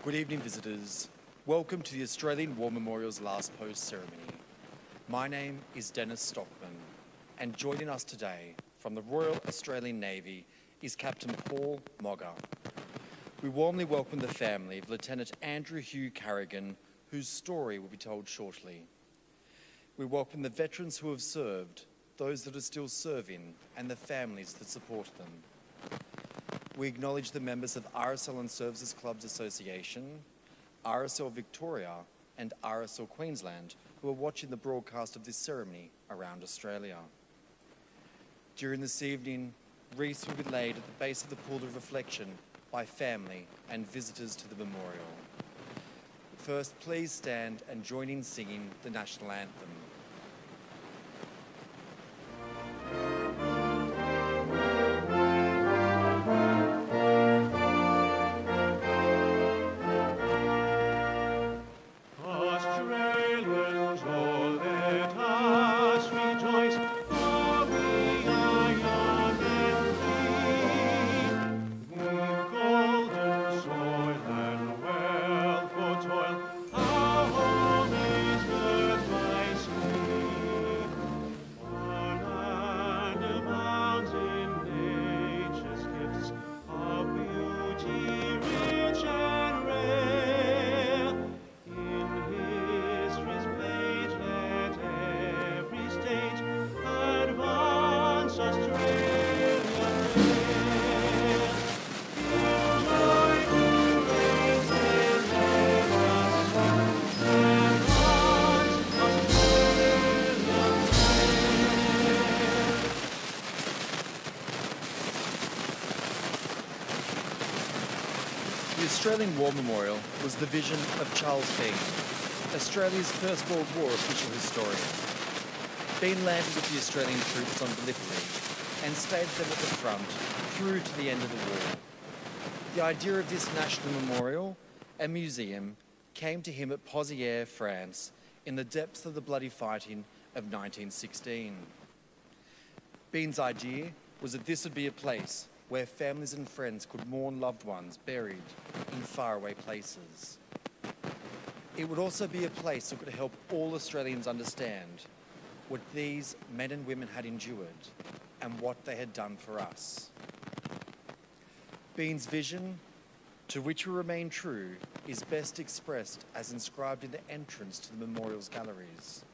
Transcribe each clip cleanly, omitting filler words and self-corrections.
Good evening, visitors. Welcome to the Australian War Memorial's Last Post ceremony. My name is Dennis Stockman, and joining us today from the Royal Australian Navy is Captain Paul Mogger. We warmly welcome the family of Lieutenant Andrew Hugh Carrigan, whose story will be told shortly. We welcome the veterans who have served, those that are still serving, and the families that support them. We acknowledge the members of RSL Services Clubs Association, RSL Victoria, and RSL Queensland who are watching the broadcast of this ceremony around Australia. During this evening, wreaths will be laid at the base of the pool of reflection by family and visitors to the memorial. First, please stand and join in singing the national anthem. The Australian War Memorial was the vision of Charles Bean, Australia's First World War official historian. Bean landed with the Australian troops on Gallipoli and stayed with them at the front through to the end of the war. The idea of this national memorial and museum came to him at Pozières, France, in the depths of the bloody fighting of 1916. Bean's idea was that this would be a place where families and friends could mourn loved ones buried in faraway places. It would also be a place that could help all Australians understand what these men and women had endured and what they had done for us. Bean's vision, to which we remain true, is best expressed as inscribed in the entrance to the memorial's galleries.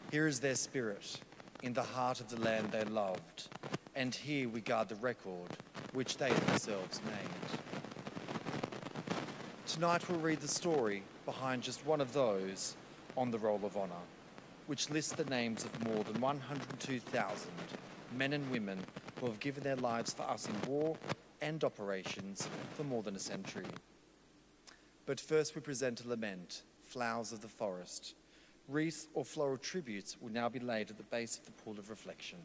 Here is their spirit, in the heart of the land they loved, and here we guard the record which they themselves made. Tonight we'll read the story behind just one of those on the Roll of Honour, which lists the names of more than 102,000 men and women who have given their lives for us in war and operations for more than a century. But first we present a lament, Flowers of the Forest. Wreaths or floral tributes will now be laid at the base of the pool of reflection.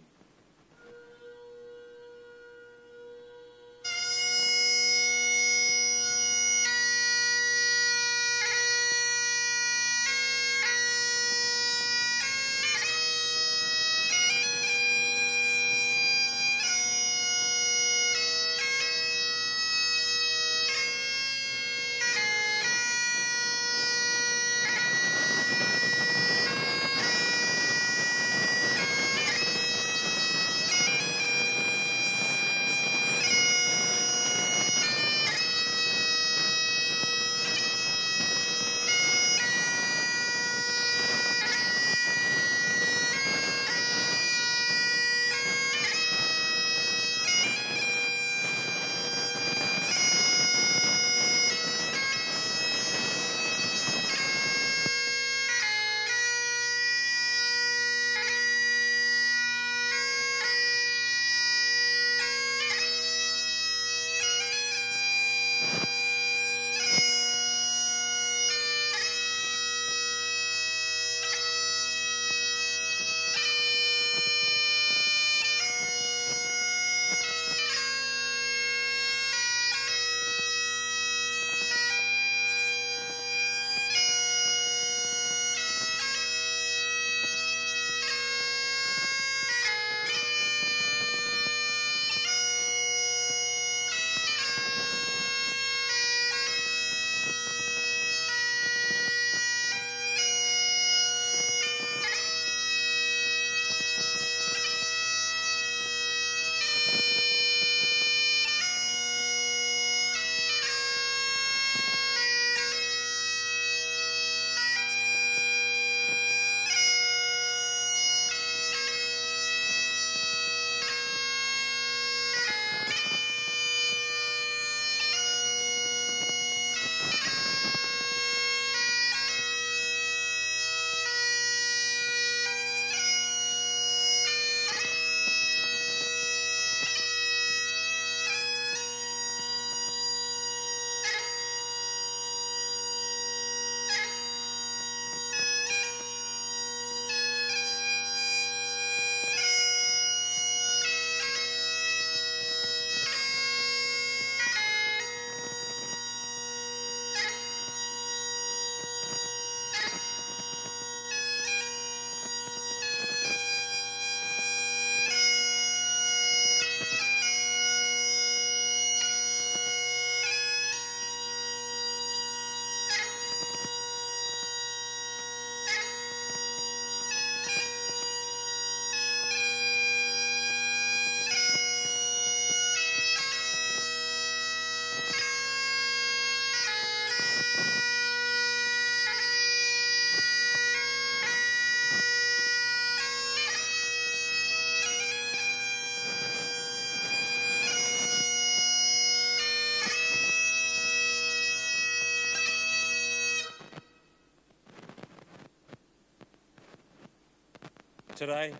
Today,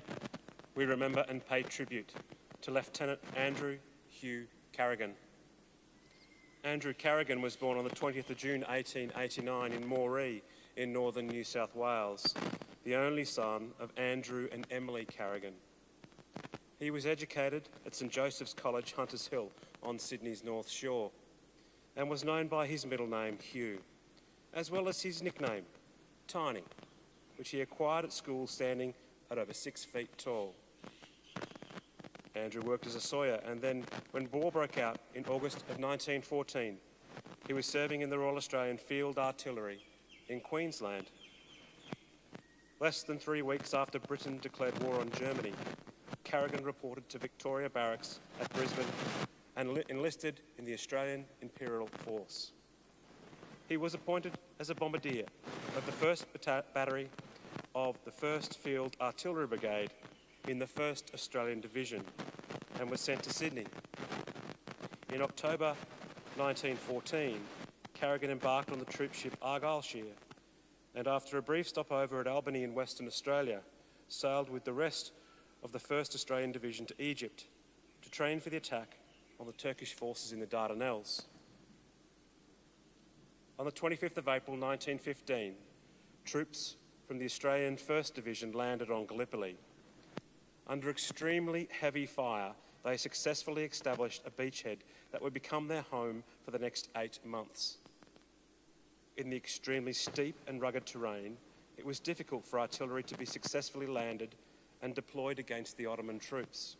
we remember and pay tribute to Lieutenant Andrew Hugh Carrigan. Andrew Carrigan was born on the 20th of June 1889 in Moree in northern New South Wales, the only son of Andrew and Emily Carrigan. He was educated at St Joseph's College, Hunters Hill, on Sydney's North Shore, and was known by his middle name, Hugh, as well as his nickname, Tiny, which he acquired at school standing at over 6 feet tall. Andrew worked as a sawyer, and then, when war broke out in August of 1914, he was serving in the Royal Australian Field Artillery in Queensland. Less than 3 weeks after Britain declared war on Germany, Carrigan reported to Victoria Barracks at Brisbane and enlisted in the Australian Imperial Force. He was appointed as a bombardier of the 1st Battery of the 1st Field Artillery Brigade in the 1st Australian Division and was sent to Sydney. In October 1914, Carrigan embarked on the troop ship Argyllshire, and after a brief stopover at Albany in Western Australia, sailed with the rest of the 1st Australian Division to Egypt to train for the attack on the Turkish forces in the Dardanelles. On the 25th of April 1915, troops from the Australian 1st Division landed on Gallipoli. Under extremely heavy fire, they successfully established a beachhead that would become their home for the next 8 months. In the extremely steep and rugged terrain, it was difficult for artillery to be successfully landed and deployed against the Ottoman troops.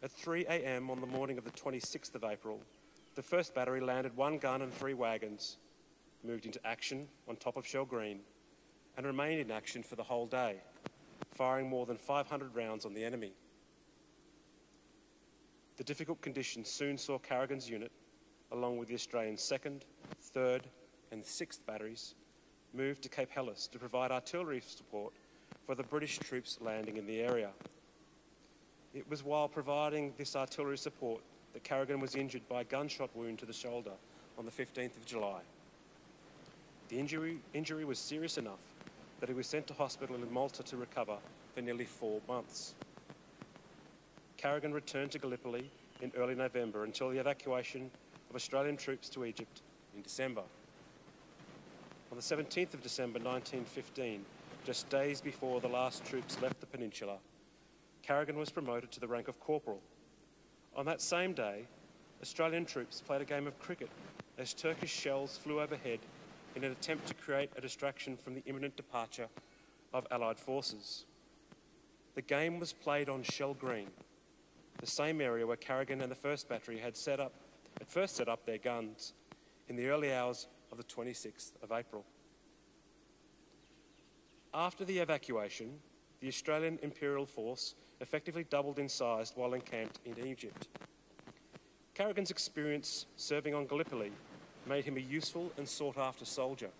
At 3 a.m. on the morning of the 26th of April, the 1st Battery landed 1 gun and 3 wagons, moved into action on top of Shell Green, and remained in action for the whole day, firing more than 500 rounds on the enemy. The difficult conditions soon saw Carrigan's unit, along with the Australian 2nd, 3rd and 6th Batteries, move to Cape Helles to provide artillery support for the British troops landing in the area. It was while providing this artillery support that Carrigan was injured by a gunshot wound to the shoulder on the 15th of July. The injury was serious enough that he was sent to hospital in Malta to recover for nearly 4 months. Carrigan returned to Gallipoli in early November until the evacuation of Australian troops to Egypt in December. On the 17th of December 1915, just days before the last troops left the peninsula, Carrigan was promoted to the rank of corporal. On that same day, Australian troops played a game of cricket as Turkish shells flew overhead in an attempt to create a distraction from the imminent departure of Allied forces. The game was played on Shell Green, the same area where Carrigan and the 1st Battery had first set up their guns in the early hours of the 26th of April. After the evacuation, the Australian Imperial Force effectively doubled in size while encamped in Egypt. Carrigan's experience serving on Gallipoli made him a useful and sought-after soldier.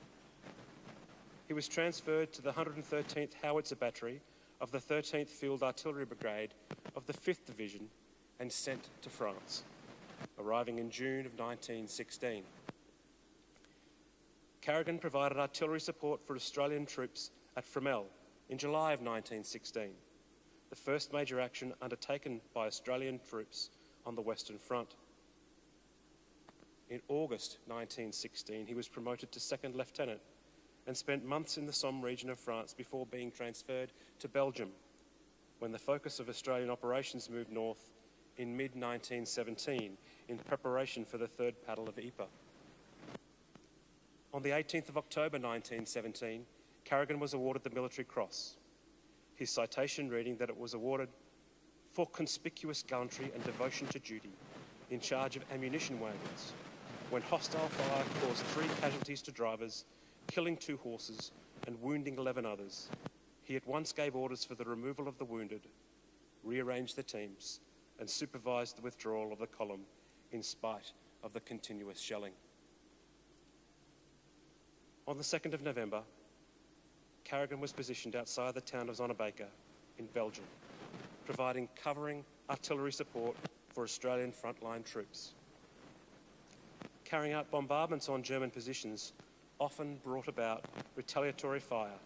He was transferred to the 113th Howitzer Battery of the 13th Field Artillery Brigade of the 5th Division and sent to France, arriving in June of 1916. Carrigan provided artillery support for Australian troops at Fromelles in July of 1916, the first major action undertaken by Australian troops on the Western Front. In August 1916, he was promoted to 2nd Lieutenant and spent months in the Somme region of France before being transferred to Belgium, when the focus of Australian operations moved north in mid-1917 in preparation for the Third Battle of Ypres. On the 18th of October 1917, Carrigan was awarded the Military Cross, his citation reading that it was awarded for conspicuous gallantry and devotion to duty in charge of ammunition wagons, when hostile fire caused 3 casualties to drivers, killing 2 horses and wounding 11 others. He at once gave orders for the removal of the wounded, rearranged the teams, and supervised the withdrawal of the column in spite of the continuous shelling. On the 2nd of November, Carrigan was positioned outside the town of Zonnebaker in Belgium, providing covering artillery support for Australian frontline troops. Carrying out bombardments on German positions often brought about retaliatory fire,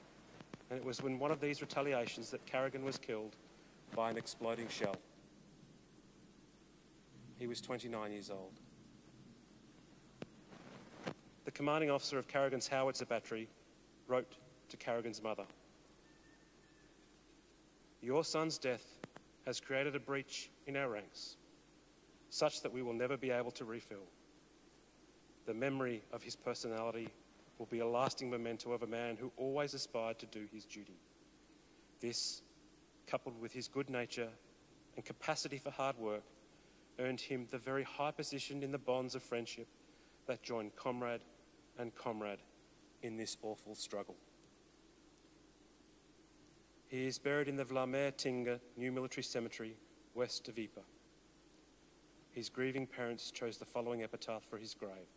and it was in one of these retaliations that Carrigan was killed by an exploding shell. He was 29 years old. The commanding officer of Carrigan's howitzer battery wrote to Carrigan's mother, "Your son's death has created a breach in our ranks, such that we will never be able to refill. The memory of his personality will be a lasting memento of a man who always aspired to do his duty. This, coupled with his good nature and capacity for hard work, earned him the very high position in the bonds of friendship that joined comrade and comrade in this awful struggle." He is buried in the Vlamer Tinga New Military Cemetery, west of Ypres. His grieving parents chose the following epitaph for his grave: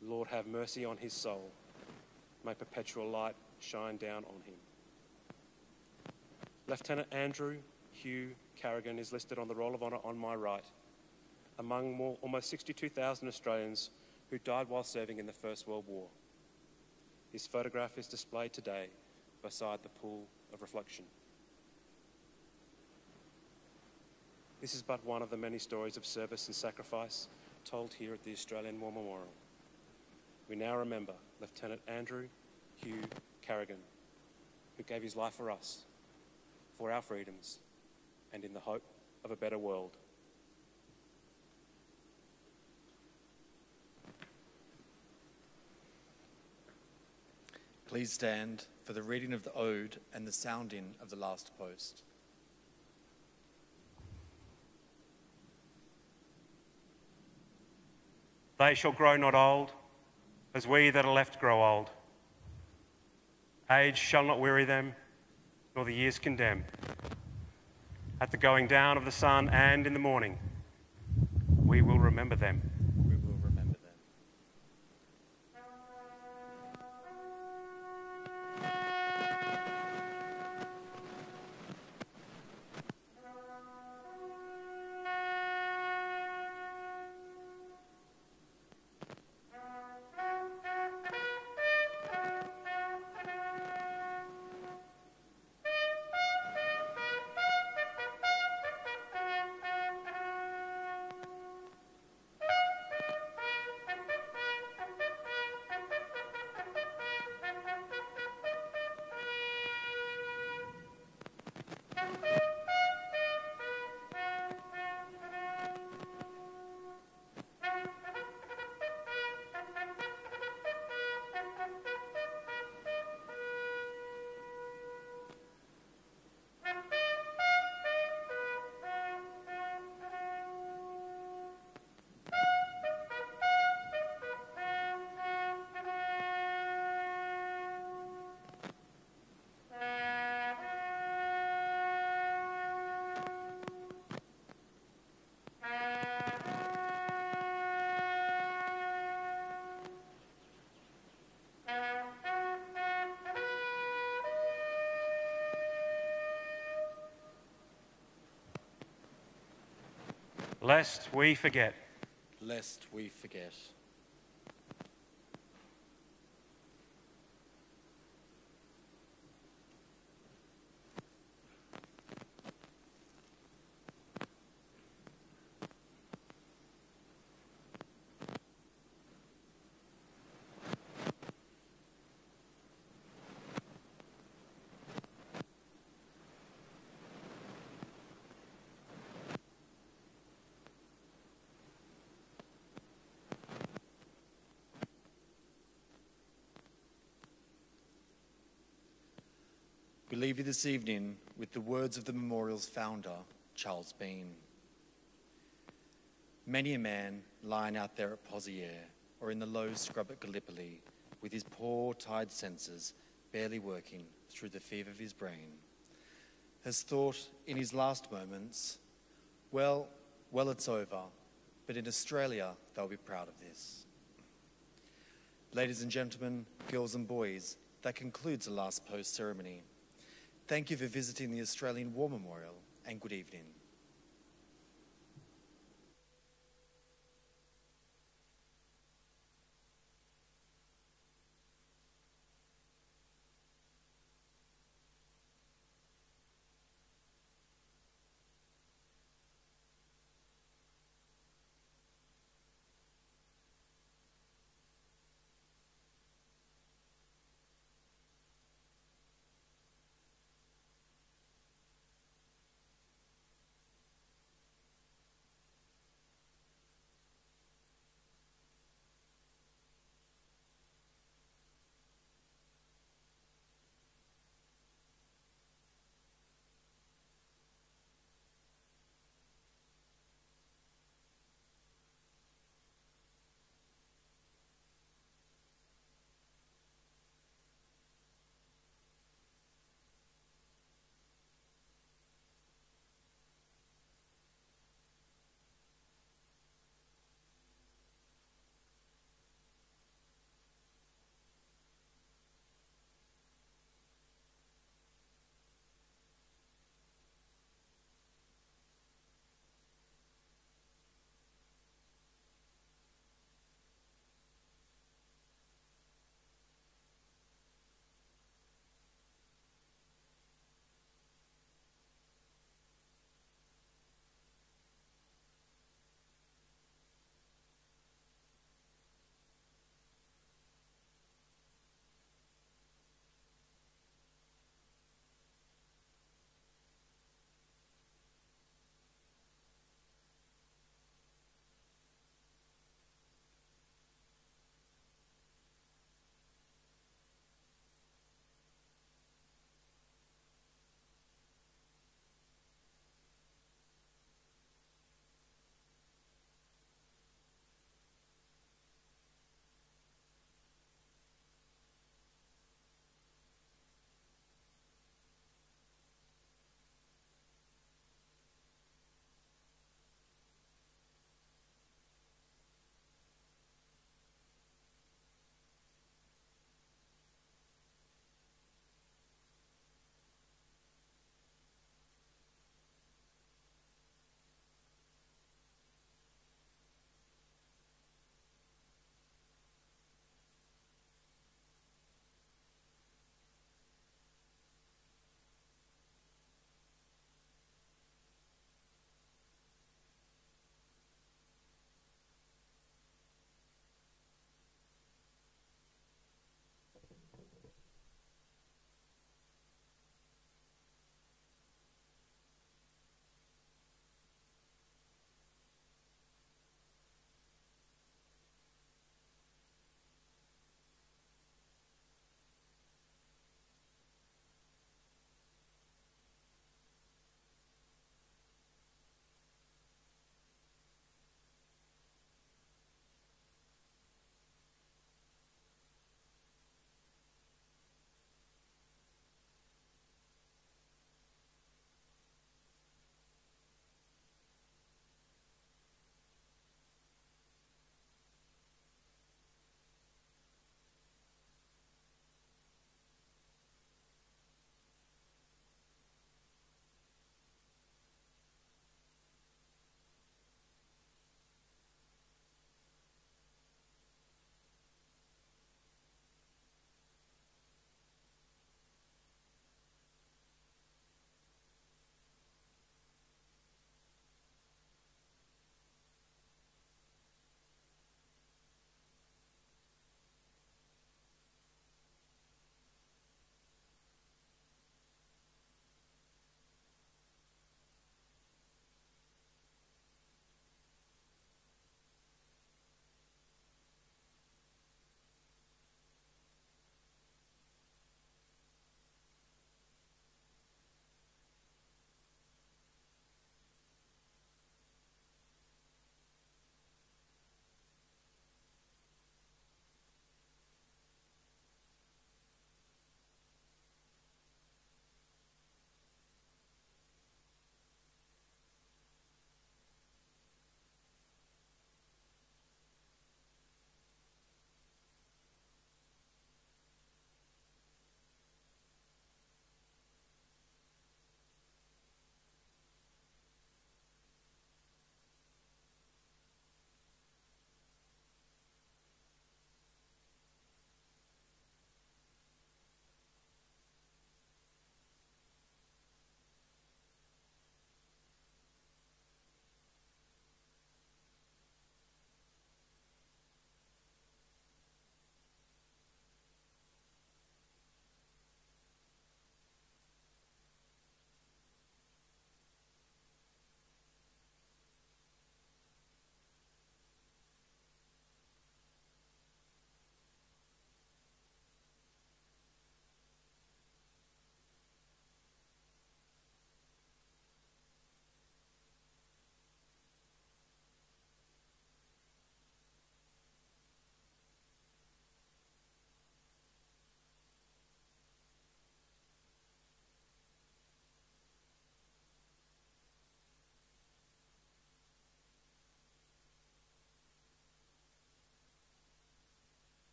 "Lord, have mercy on his soul. May perpetual light shine down on him." Lieutenant Andrew Hugh Carrigan is listed on the Roll of Honour on my right, among almost 62,000 Australians who died while serving in the First World War. His photograph is displayed today beside the pool of reflection. This is but one of the many stories of service and sacrifice told here at the Australian War Memorial. We now remember Lieutenant Andrew Hugh Carrigan, who gave his life for us, for our freedoms, and in the hope of a better world. Please stand for the reading of the ode and the sounding of the last post. They shall grow not old, as we that are left grow old. Age shall not weary them, nor the years condemn. At the going down of the sun and in the morning, we will remember them. We will remember them. Lest we forget. Lest we forget. We leave you this evening with the words of the memorial's founder, Charles Bean. Many a man lying out there at Poziere or in the low scrub at Gallipoli with his poor, tired senses barely working through the fever of his brain, has thought in his last moments, well, it's over, but in Australia they'll be proud of this. Ladies and gentlemen, girls and boys, that concludes the last post ceremony. Thank you for visiting the Australian War Memorial, and good evening.